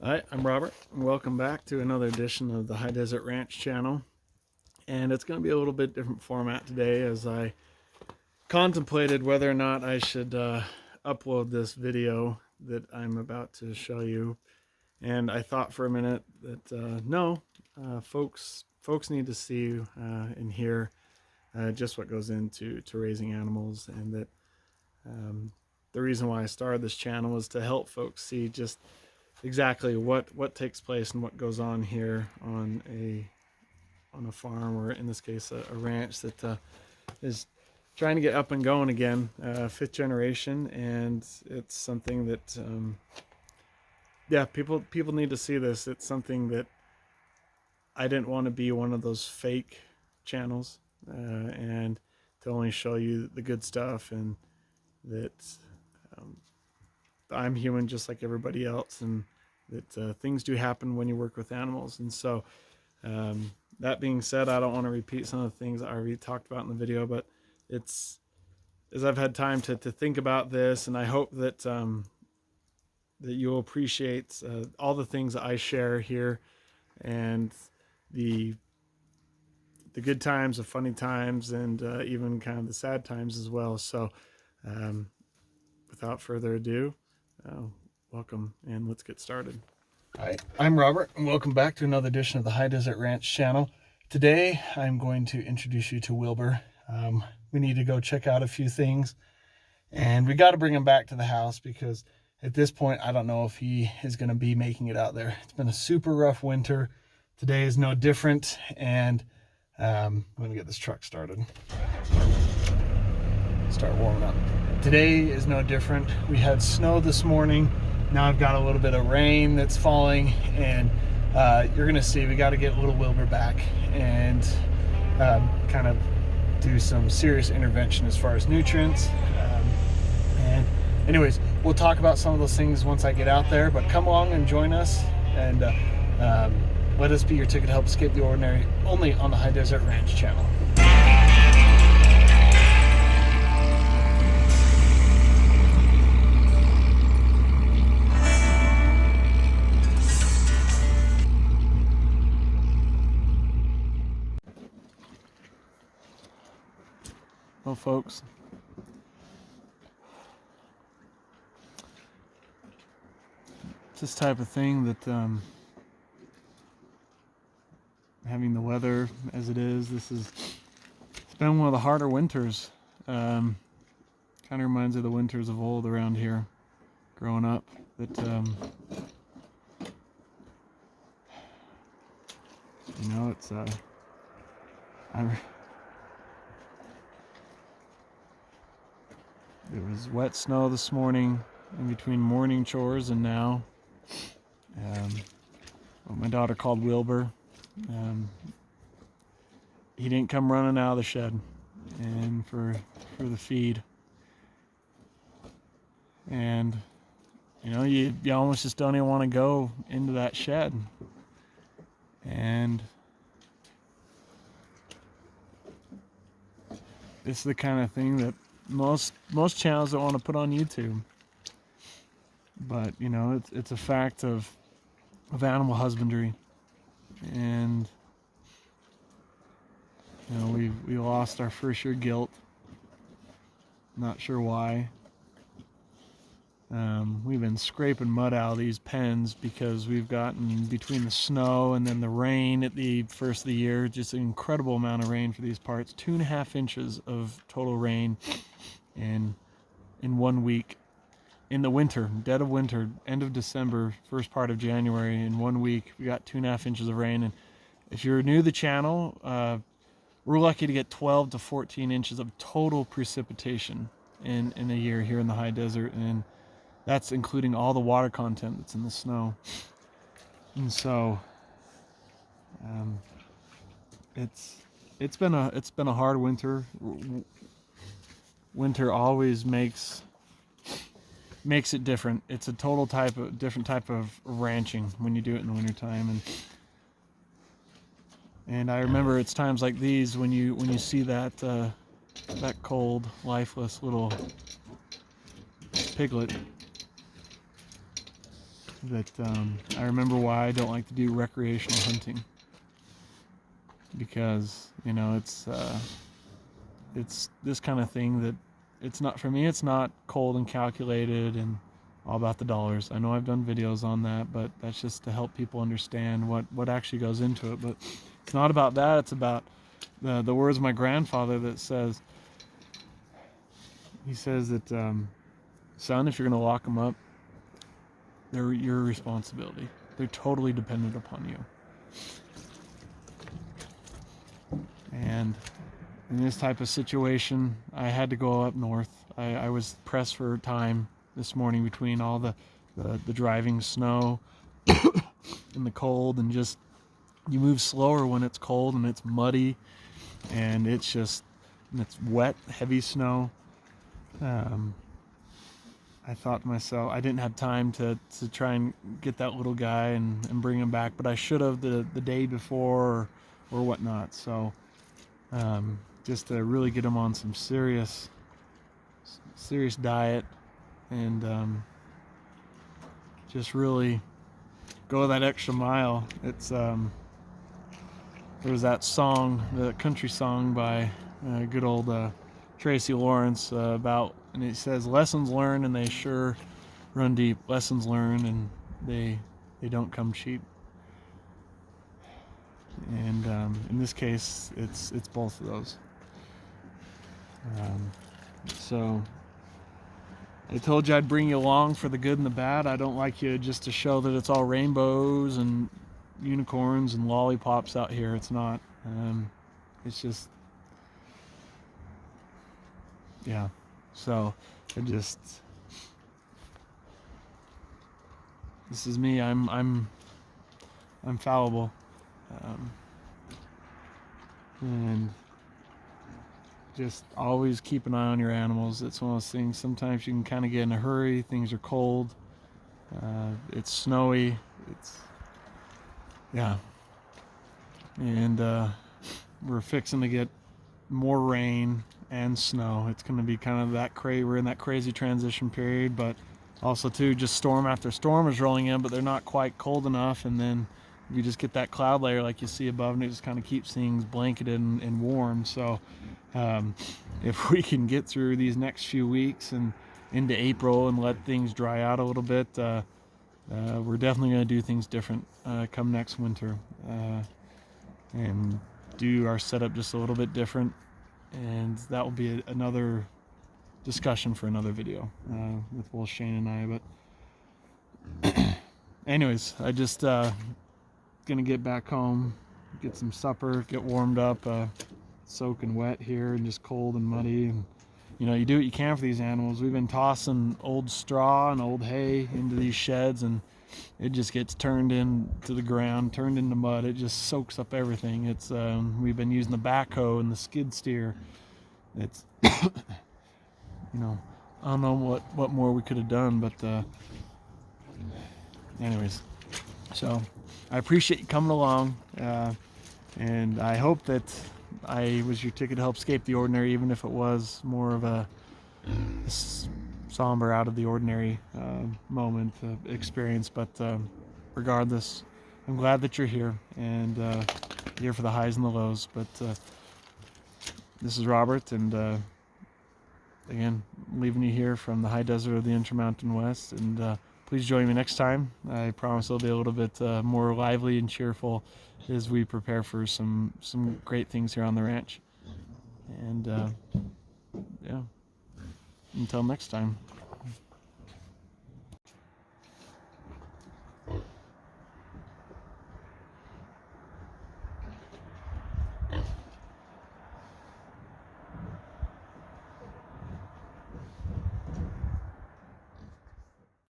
Hi, I'm Robert, and welcome back to another edition of the High Deseret Ranch channel. And it's going to be a little bit different format today as I contemplated whether or not I should upload this video that I'm about to show you. And I thought for a minute that no, folks need to see and hear just what goes into raising animals, and that the reason why I started this channel is to help folks see just exactly what takes place and what goes on here on a farm, or in this case a ranch that is trying to get up and going again, fifth generation. And it's something that yeah, people need to see this. It's something that I didn't want to be one of those fake channels, and to only show you the good stuff, and that I'm human just like everybody else, and that things do happen when you work with animals. And so that being said, I don't want to repeat some of the things I already talked about in the video, but it's as I've had time to think about this, and I hope that that you'll appreciate all the things that I share here, and the good times, the funny times, and even kind of the sad times as well. So without further ado, welcome, and let's get started. Hi, I'm Robert, and welcome back to another edition of the High Desert Ranch channel. Today, I'm going to introduce you to Wilbur. We need to go check out a few things, and we got to bring him back to the house because at this point, I don't know if he is going to be making it out there. It's been a super rough winter. Today is no different, and I'm going to get this truck started. Start warming up. Today is no different. We had snow this morning. Now I've got a little bit of rain that's falling, and you're gonna see we got to get little Wilbur back and kind of do some serious intervention as far as nutrients. And anyways, we'll talk about some of those things once I get out there, but come along and join us, and let us be your ticket to help escape the ordinary, only on the High Desert Ranch channel. Well, folks, it's this type of thing that having the weather as it is, it's been one of the harder winters. Kind of reminds of the winters of old around here growing up, that you know, it's it was wet snow this morning in between morning chores, and now what my daughter called Wilbur, he didn't come running out of the shed and for the feed. And you know, you almost just don't even want to go into that shed. And it's the kind of thing that most channels don't want to put on YouTube. But you know, it's a fact of animal husbandry, and you know, we lost our first year gilt. Not sure why. We've been scraping mud out of these pens because we've gotten, between the snow and then the rain at the first of the year, just an incredible amount of rain for these parts. 2.5 inches of total rain in 1 week. In the winter, dead of winter, end of December, first part of January, in 1 week, we got 2.5 inches of rain. And if you're new to the channel, we're lucky to get 12 to 14 inches of total precipitation in a year here in the high desert, and that's including all the water content that's in the snow. And so it's been a hard winter. Winter always makes it different. It's a total different type of ranching when you do it in the wintertime. And I remember it's times like these when you see that cold, lifeless little piglet that I remember why I don't like to do recreational hunting, because you know it's this kind of thing that it's not for me. It's not cold and calculated and all about the dollars. I know I've done videos on that, but that's just to help people understand what actually goes into it. But it's not about that. It's about the words of my grandfather that says, he says that, son, if you're going to lock them up, they're your responsibility. They're totally dependent upon you. And in this type of situation, I had to go up north. I was pressed for time this morning between all the driving snow and the cold, and just you move slower when it's cold and it's muddy and it's wet, heavy snow. I thought to myself, I didn't have time to try and get that little guy and bring him back, but I should have the day before or whatnot. So just to really get him on some serious diet, and just really go that extra mile. It's there was that song, the country song by good old Tracy Lawrence, about, and it says, lessons learned and they sure run deep. Lessons learned and they don't come cheap. And in this case, it's both of those. So I told you I'd bring you along for the good and the bad. I don't like you just to show that it's all rainbows and unicorns and lollipops out here. It's not. It's just, yeah. So this is me. I'm fallible, and just always keep an eye on your animals. It's one of those things. Sometimes you can kind of get in a hurry. Things are cold. It's snowy. And we're fixing to get more rain and snow. It's going to be kind of that crazy. We're in that crazy transition period, but also too, just storm after storm is rolling in, but they're not quite cold enough. And then you just get that cloud layer like you see above, and it just kind of keeps things blanketed and warm. So if we can get through these next few weeks and into April and let things dry out a little bit, we're definitely going to do things different come next winter, and do our setup just a little bit different. And that will be another discussion for another video with both Shane and I. But anyways, I just gonna get back home, get some supper, get warmed up, soaking wet here and just cold and muddy. And you know, you do what you can for these animals. We've been tossing old straw and old hay into these sheds, and it just gets turned into the ground, turned into mud. It just soaks up everything. It's we've been using the backhoe and the skid steer. It's you know, I don't know what more we could have done, but anyways, so I appreciate you coming along, and I hope that I was your ticket to help escape the ordinary, even if it was more of a somber, out of the ordinary moment experience. But regardless, I'm glad that you're here, and here for the highs and the lows. But this is Robert, and again, leaving you here from the high desert of the Intermountain West. And please join me next time. I promise it'll be a little bit more lively and cheerful as we prepare for some great things here on the ranch. And yeah, until next time.